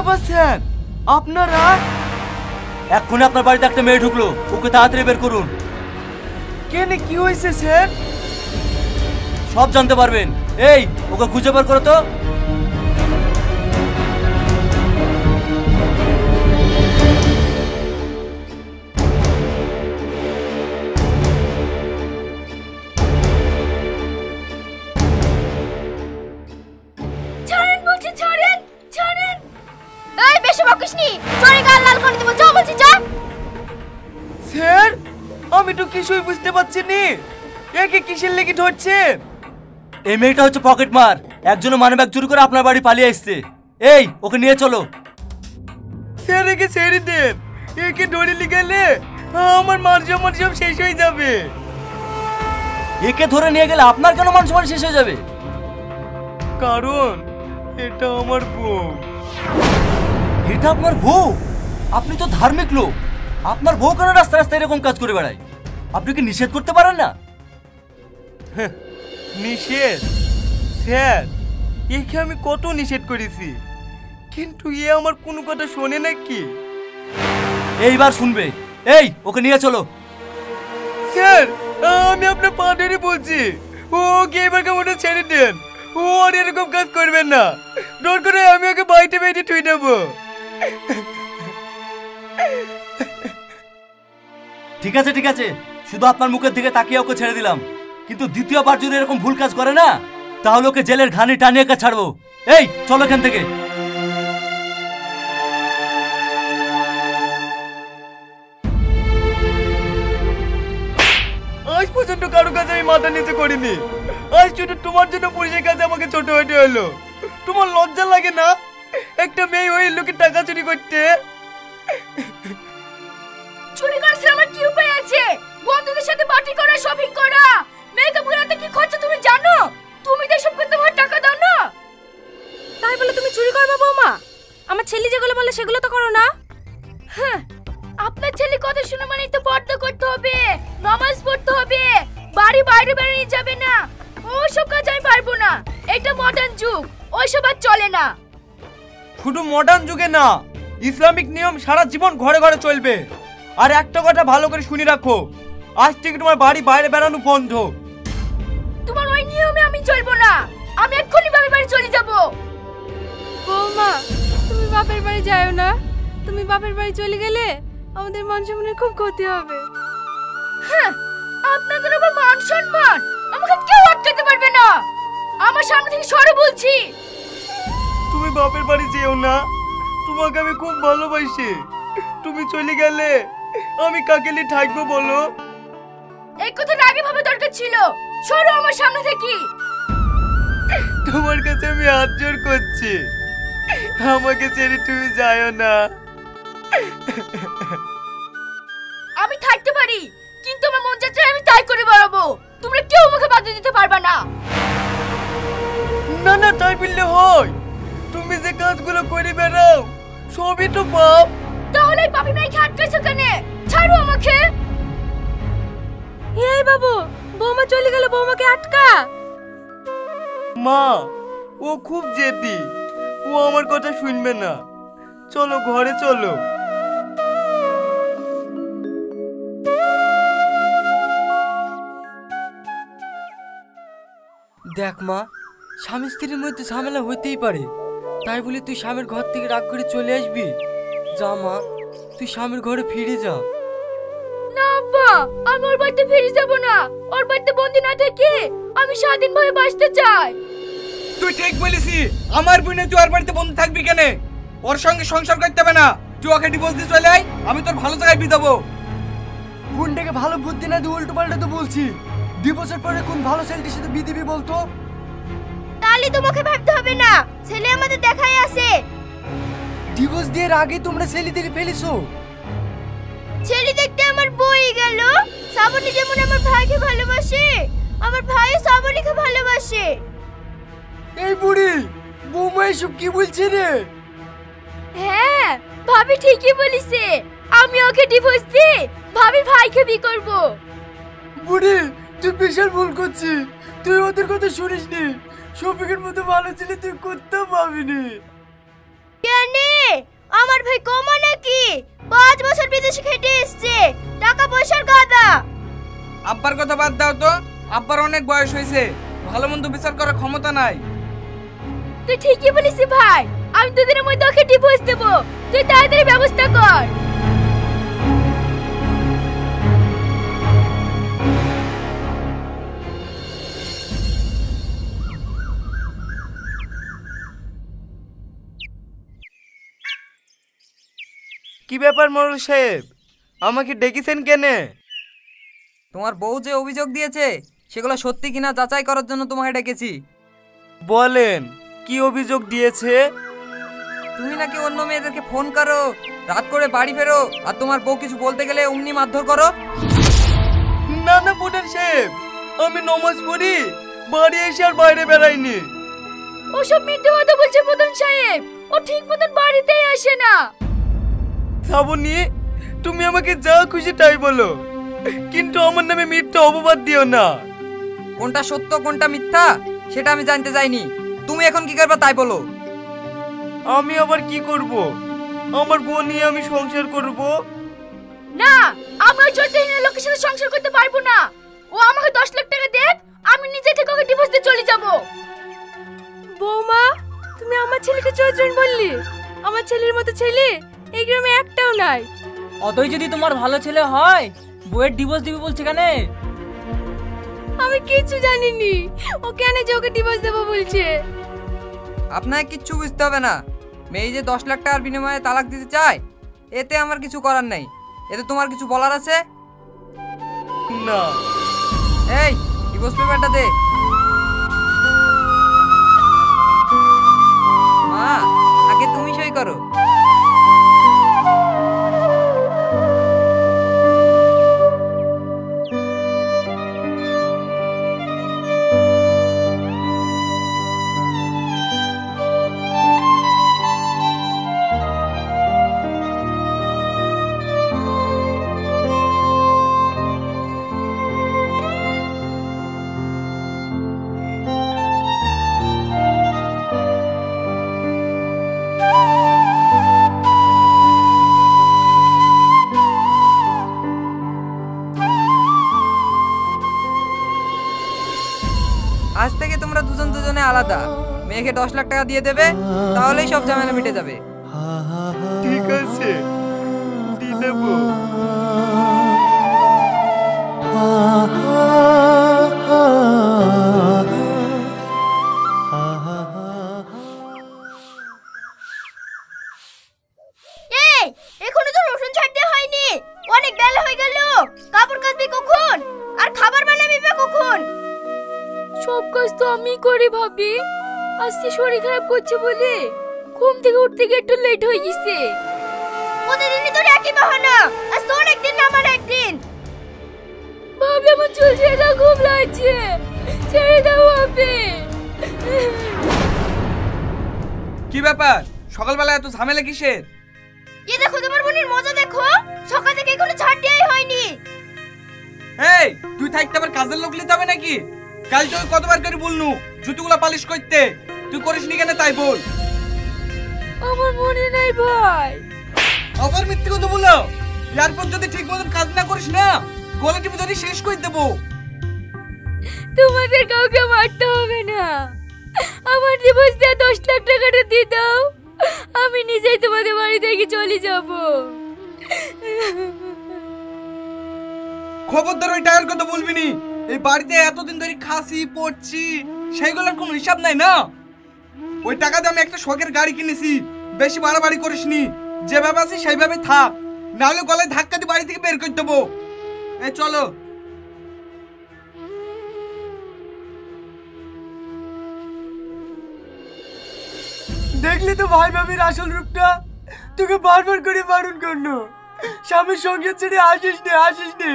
ব্যাপার স্যার, আপনারা? এক্ষুনি আপনার বাড়িতে একটা মেয়ে ঢুকলো, ওকে তাড়াতাড়ি বের করুন। কেন, কি হয়েছে স্যার? সব জানতে পারবেন। এই, ওকে খুঁজে বের করো তো। ছাড়েন বলছি, ছাড়েন, ছাড়েন। এই বেশি বকিসনি, চোরে গাল লাল করে দেব, যা বলছি যা। স্যার, আমি তো কিছুই বুঝতে পারছি নি, একে কিসের লেগে ধরছেন? এই মেয়েটা হচ্ছে পকেট মার, একজন মানিব্যাগ চুরি করে আপনার বাড়ি পালিয়ে এসেছে। এই, ওকে নিয়ে চলো। স্যার, একে ছেড়ে দেন, একে ধরে নিয়ে গেলে আমার মান সম্মান সব শেষ হয়ে যাবে। একে ধরে নিয়ে গেলে আপনার কেন মান সম্মান শেষ হয়ে যাবে? কারণ এটা আমার বউ। এটা আপনার বউ? আপনি তো ধার্মিক লোক, আপনার বউ কেন রাস্তা রাস্তায় এরকম কাজ করে বেড়ায়? আপনি কি নিষেধ করতে পারেন না? নিষেধ? স্যার, একে আমি কত নিষেধ করেছি, কিন্তু এ আমার কোনো কথা শোনে নাকি? এইবার শুনবে। এই, ওকে নিয়ে চলো। স্যার, আমি আপনার পা ধরে বলছি, ওকে এবার কেমন ছেড়ে দেন, ও আর এরকম কাজ করবেন না। ডর করে আমি ওকে বাড়িতে বাইরে থুই দেবো। ঠিক আছে, ঠিক আছে, শুধু আপনার মুখের দিকে তাকিয়ে ওকে ছেড়ে দিলাম, কিন্তু দ্বিতীয়বার যদি এরকম ভুল কাজ করে না, তাহলে ওকে জেলের ঘানি টানিয়ে একা ছাড়বো। এই, চলো এখান থেকে। আজ পর্যন্ত কারো কাছে আমি মাথা নিচে করিনি, আজ শুধু তোমার জন্য পুলিশের কাছে আমাকে ছোট হতে হলো। তোমার লজ্জা লাগে না একটা মেয়ে হয়ে লোকের টাকা চুরি করতে? চুরি করার আমার কি উপায় আছে? বন্ধুদের সাথে পার্টি করা, শপিং করা, মেকআপ করাতে কি খরচা তুমি জানো? তুমি তো সব করতে আমার টাকা দাও না। তাই বলে তুমি চুরি করবে বৌমা? আমার ছেলে যেগুলো বলে সেগুলো তো করো না। হ্যাঁ, আপনার ছেলে কথা শুনে মানে তো পর্দা করতে হবে, নামাজ পড়তে হবে, বাড়ি বাইরে বেরিয়ে যাবে না। ওসব কাজ আমি পারবো না, এটা মডার্ন যুগ, ওইসব আর চলে না। শুধু মডার্ন যুগে না, ইসলামিক নিয়ম সারা জীবন ঘরে ঘরে চলবে। আর একটা কথা ভালো করে শুনে রাখো, আজ থেকে তোমার বাড়ি বাইরে বেরানো বন্ধ। তোমার ওই নিয়মে আমি চলবো না, আমি এক্ষুনি বাপের বাড়ি চলে যাব। বৌমা, তুমি বাপের বাড়ি যাও না, তুমি বাপের বাড়ি চলে গেলে আমাদের মান সম্মানের খুব ক্ষতি হবে। হ্যাঁ, আপনাদের আবার মান সম্মান আমাকে কেউ আটকাতে পারবে না। আমার সামনে থেকে সরে বলছি। তুমি বাপের বাড়ি যেও না, তোমাকে আমি খুব ভালোবাসি। তুমি চলে গেলে আমি কাকে নিয়ে থাকবো বলো? এই কথাটা আগে ভাবা দরকার ছিল। সরো আমার সামনে থেকে। তোমার কাছে আমি হাত জোর করছি, আমাকে ছেড়ে তুমি যাও না। আমি থাকতে পারি, কিন্তু আমার মন যাচ্ছে আমি তাই করে বেড়াবো। তোমরা কেউ আমাকে বাধা দিতে পারবে না। না না, তাই বললে হয়? তুমি যে কাজগুলো করে বেড়াও সবই তো পাপ। তাহলে এই পাপি মেয়েকে আটকাইছো কেন? ছাড়ো আমাকে। এই বাবু, বৌমা চলে গেল, বৌমাকে আটকা। মা, ও খুব জেদি, ও আমার কথা শুনবে না। চলো ঘরে চলো। দেখ মা, স্বামী স্ত্রীর মধ্যে ঝামেলা হইতেই পারে, তাই বলে তুই স্বামীর ঘর থেকে রাগ করে চলে আসবি? যা মা, তুই স্বামীর ঘরে ফিরে যা। না আব্বা, আমি ওর বাড়িতে ফিরে যাব না। ওর বাড়িতে বন্দি না থেকে আমি স্বাধীনভাবে বাঁচতে চাই। তুই ঠিক বলেছি, আমার বোনে তুই ওর বাড়িতে বন্ধু থাকবি কেন? ওর সঙ্গে সংসার করতে হবে না, তুই ওকে ডিভোর্স দিয়ে চলে আয়, আমি তোর ভালো জায়গায় বিয়ে দেবো। বোনটাকে ভালো বুদ্ধি না দিয়ে উল্টো পাল্টা তো বলছি। 2 বছর পরে কোন ভালো ছেলেটির সাথে বিয়ে দিবি বলতো? তাহলে তোমাকে ভাবতে হবে না, ছেলে আমাদের দেখাই আছে। ডিভোর্স দেওয়ার আগে তোমরা ছেলে দেখে ফেলেছো। ছেলে দেখতে আমার বই গেল। শ্রাবণী যেমন আমার ভাইকে ভালোবাসে, আমার ভাইও শ্রাবণীকে ভালোবাসে। এই বুড়ি, বৌমা এসব কি বলছে রে? হ্যাঁ, ভাবি ঠিকই বলিছে। আমি ওকে ডিভোর্স দিয়ে ভাবির ভাইকে বিয়ে করব। বুড়ি, তুই বিশাল ভুল করছিস। তুই ওদের কথা শুনিসনি। শফিকের মতো ভালো ছেলে তুই করতেও পাবিনি। কেনে আমার ভাই কমা নাকি 5 বছর বিদেশে খেটে এসেছে, টাকা পয়সার গাদা। আব্বার কথা বাদ দাও তো, আব্বার অনেক বয়স হয়েছে, ভালো মন্দ বিচার করার ক্ষমতা নাই। তুই ঠিকই বলিস ভাই, আমি দুদিনের মধ্যে ওকে ডিভোর্স দেব, তুই তাড়াতাড়ি ব্যবস্থা কর। কি ব্যাপার মোড়ল সাহেব, আমাকে ডেকেছেন কেনে? তোমার বউ যে অভিযোগ দিয়েছে সেগুলো সত্যি কিনা যাচাই করার জন্য তোমাকে ডেকেছি। বলেন, কি অভিযোগ দিয়েছে? তুমি নাকি অন্য মেয়েদেরকে ফোন করো, রাত করে বাড়ি ফেরো, আর তোমার বউ কিছু বলতে গেলে অমনি মারধর করো। না না প্রধান সাহেব, আমি নমাজ পড়ি, বাড়ি এসে আর বাইরে বেড়াইনি। ওসব মিথ্যে কথা বলছে প্রধান সাহেব, ও ঠিক মতন বাড়িতেই আসে না। শ্রাবণী, তুমি আমাকে যা খুশি তাই বলো, কিন্তু আমার নামে মিথ্যা অপবাদ দিও না। কোনটা সত্য কোনটা মিথ্যা সেটা আমি জানতে চাইনি, তুমি এখন কি করবে তাই বলো। আমি আবার কি করব? আমার বোন নিয়ে আমি সংসার করব। না, আমি ওই চরিত্রহীন লোকের সাথে সংসার করতে পারবো না। ও আমাকে 10 লাখ টাকা দেখ, আমি নিজে থেকে ওকে ডিভোর্স দিয়ে চলে যাব। বৌমা, তুমি আমার ছেলেকে চরিত্রহীন বললি? আমার ছেলের মতো ছেলে এই গ্রামে একটাও নাই। অতই যদি তোমার ভালো ছেলে হয়, বউয়ের ডিভোর্স দিবে বলছে কেন? আমি কিছু জানিনি, ও কেন যে ওকে ডিভোর্স দেবো বলছে। আপনাকে কিচ্ছু বুঝতে হবে না, মেয়ে যে 10 লাখ টাকার বিনিময়ে তালাক দিতে চায় এতে আমার কিছু করার নেই। এতে তোমার কিছু বলার আছে? না। এই ডিভোর্স পেপারটা দে। মা, আগে তুমি সই করো। আজ থেকে তোমরা দুজন দুজনে আলাদা। মেয়েকে 10 লাখ টাকা দিয়ে দেবে, তাহলেই সব ঝামেলা মিটে যাবে। ঠিক আছে, দিয়ে দেবো। এই, এখনো তো রসুন ছাড়তে হয়নি, অনেক বেলা হয়ে গেল। কাপড় কাচবি কখন আর খাবার বানাবি কখন? সব কাজ তো আমি করি ভাবি, আজকে শরীর খারাপ করছে বলে ঘুম থেকে উঠতে গিয়ে একটু লেট হয়ে গেছে। প্রতিদিনই তোর একই বাহানা, আজ তোর একদিন না আমার একদিন। ভাবি আমার চুল ছেড়ে দাও, ঘুম লাগছে, ছেড়ে দাও ভাবি। কি ব্যাপার, সকালবেলা এত ঝামেলা কিসের? এ দেখো তোমার বোনের মজা দেখো, সকাল থেকে কোনো ছাড় দেওয়াই হয়নি। এই তুই থাকতে আবার কাজের লোক নিতে হবে নাকি? কাল তোকে কতবার করে বলনু জুতোগুলা পালিশ করতে, তুই করিসনি কেন তাই বল। আমার মনে নাই ভাই। আবার মিথ্যে কথা বলো, এরপর যদি ঠিক মতন কাজ না করিস না গলা টিপে ধরে শেষ করে দেবো। তোমাদের কাউকে মারতে হবে না, আমার ডিভোর্স দিয়ে 10 লাখ টাকাটা দিয়ে দাও, আমি নিজেই তোমাদের বাড়ি থেকে চলে যাব। খবরদার ওই টাকার কথা বলবি নি। এই বাড়িতে এতদিন ধরে খাসি পড়ছি, সেইগুলোর কোনো হিসাব নাই না। ওই টাকা দিয়ে আমি একটা শখের গাড়ি কিনেছি, বেশি বাড়াবাড়ি করিসনি। যেভাবে আছি সেইভাবে থাক, নাহলে গলায় ধাক্কা দিয়ে বাড়ি থেকে বের করে দেবো। এই চলো। দেখলি তো ভাই ভাবির আসল রূপটা, তোকে বারবার করে বারণ করলো স্বামীর সঙ্গে ছেড়ে আসিস নে।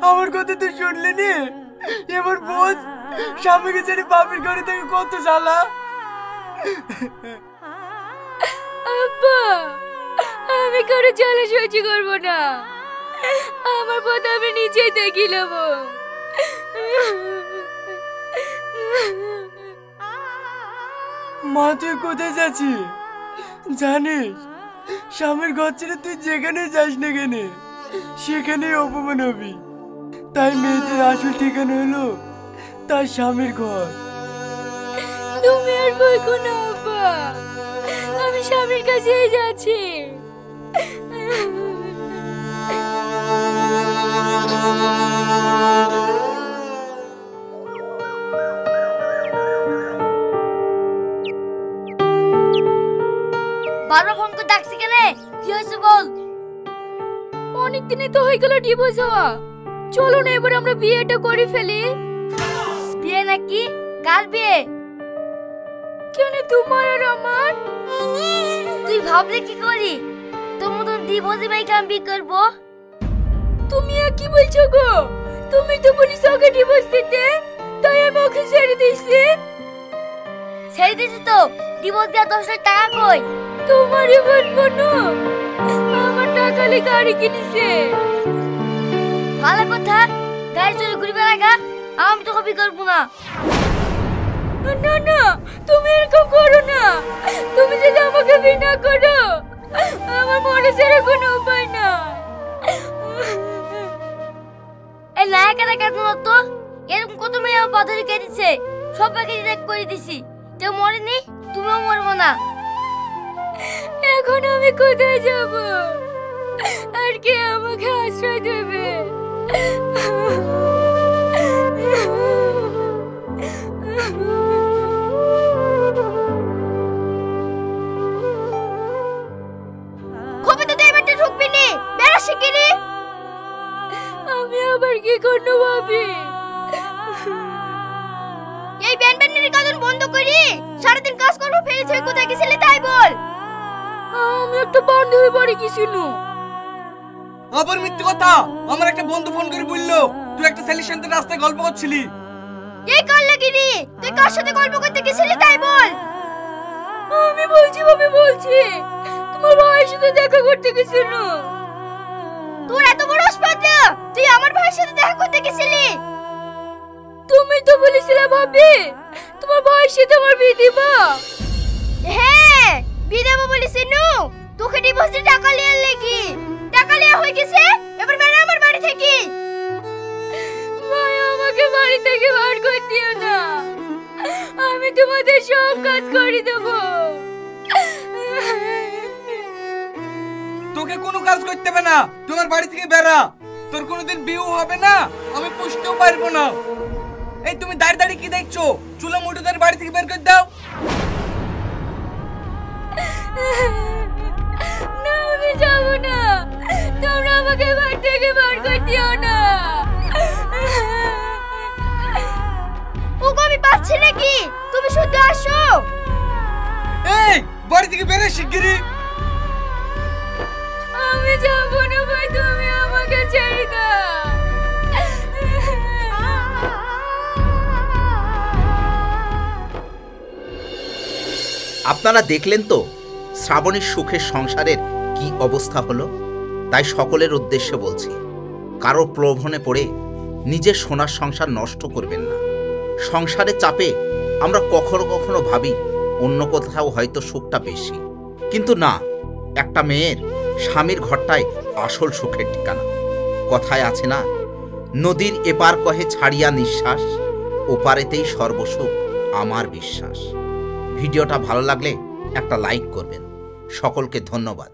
আমার কথা তুই শুনলি নি? এবার বোঝ স্বামীকে ছেড়ে বাপের ঘরে থেকে কত জ্বালা। আব্বা, আমি কারো জ্বালা সহ্য করবো না, আমার পথ আমি নিজেই দেখি নেব। মা তুই কোথায় যাচ্ছিস? জানিস স্বামীর ঘর ছেড়ে তুই যেখানে যাস না কেন সেখানেই অপমান হবি। তাই মেয়েদের আসল ঠিকানা হলো তার স্বামীর ঘর। তুমি আর বলছো না আব্বা, আমি স্বামীর কাছে যাচ্ছি। বারবার ফোন করে ডাকছি কেন? কি হয়েছে বল। অনেক দিনে তো হয়ে গেল ডিভোর্স হওয়া, চলো না এবার আমরা বিয়েটা করে ফেলি। বিয়ে নাকি? কার বিয়ে? কেন তোমার আর আমার? তুই ভাবলে কি করি তোর মতন ডিভোর্সি ভাইকে আমি বিয়ে করবো? তুমি আর কি বলছো গো? তুমি তো বলিস ওকে ডিভোর্স দিতে, তাই আমি ওকে ছেড়ে দিয়েছি। ছেড়ে দিয়েছি তো, ডিভোর্স দেওয়া 10 লাখ টাকা কই? তোমারই বলবো না, আমার টাকা লে গাড়ি কিনেছে। ভালো কথা, গাড়ি চলে ঘুরবে লাগা, আমি তোকে বিয়ে করবো না। না না, তুমি এরকম করো না। তুমি যদি আমাকে বিয়ে না করো, আমার মরে ছাড়া কোনো উপায় না। এই লায়কেরা কেন তো এরকম কত মেয়ে আমার পাথরে কেটেছে, সবাইকে রিজেক্ট করে দিছি, কেউ মরেনি, তুমিও মরবো না। এখন আমি কোথায় যাব? আর কে আমাকে আশ্রয় দেবে? কবে তো এবারটা ঢুকবি নি, বেড়া শিগগিরি। আমি আবার কি করবো ভাবি? এই ব্যান্ডের কাজ বন্ধ করি, সারাদিন কাজ করবো, ফেলে তুই কোথায় গেছিলি তাই বল। আমি একটা বান্ধবী বাড়ি গেছিল। আবার মিথ্যে কথা। আমার একটা বন্ধু ফোন করে বললো তুই একটা ছেলের সাথে রাস্তায় গল্প করছিলি। এই কাল লাগিনি, তুই কার সাথে গল্প করতে গেছিলি তাই বল। আমি বলছি ভাবি, বলছি তোমার ভাইয়ের সাথে দেখা করতে গেছিল। তোর এত বড় স্পর্ধা, তুই আমার ভাইয়ের সাথে দেখা করতে গেছিলি? তুমি তো বলেছিলে ভাবি তোমার ভাইয়ের সাথে আমার বিয়ে দিবা। হ্যাঁ বিয়ে দেবো বলেছি নু, তোকে ডিভোর্সে টাকা লিয়ে লেগি, টাকা লিয়ে হয়ে গেছে, এবার বেরো আমার বাড়ি থেকে। ভাই আমাকে বাড়ি থেকে বার করে দিও না, আমি তোমাদের সব কাজ করে দেবো। তোকে কোনো কাজ করতে হবে না, তোমার বাড়ি থেকে বেরা। তোর কোনোদিন বিয়ে হবে না, আমি পুষতেও পারবো না। এই তুমি দাঁড়িয়ে দাঁড়িয়ে কি দেখছো? চুলা মুঠোদের বাড়ি থেকে বের করে দাও। না আমি যাবো না, তোমরা আমাকে বাড়ি থেকে বার করে দিও না। ওগো আমি পাচ্ছি নাকি, তুমি শুধু আসো। এই বাড়ি থেকে বেরো শিগগিরি। আমি যাবো না ভাই, তুমি আমাকে ছেড়ে দাও। আপনারা দেখলেন তো শ্রাবণীর সুখের সংসারের কি অবস্থা হলো। তাই সকলের উদ্দেশ্যে বলছি, কারো প্রলোভনে পড়ে নিজের সোনার সংসার নষ্ট করবেন না। সংসারের চাপে আমরা কখনো কখনো ভাবি অন্য কোথাও হয়তো সুখটা বেশি, কিন্তু না, একটা মেয়ের স্বামীর ঘরটাই আসল সুখের ঠিকানা। কথায় আছে না, নদীর এপার কহে ছাড়িয়া নিঃশ্বাস, ওপারেতেই সর্বসুখ আমার বিশ্বাস। ভিডিওটা ভালো লাগলে একটা লাইক করবেন। সকলকে ধন্যবাদ।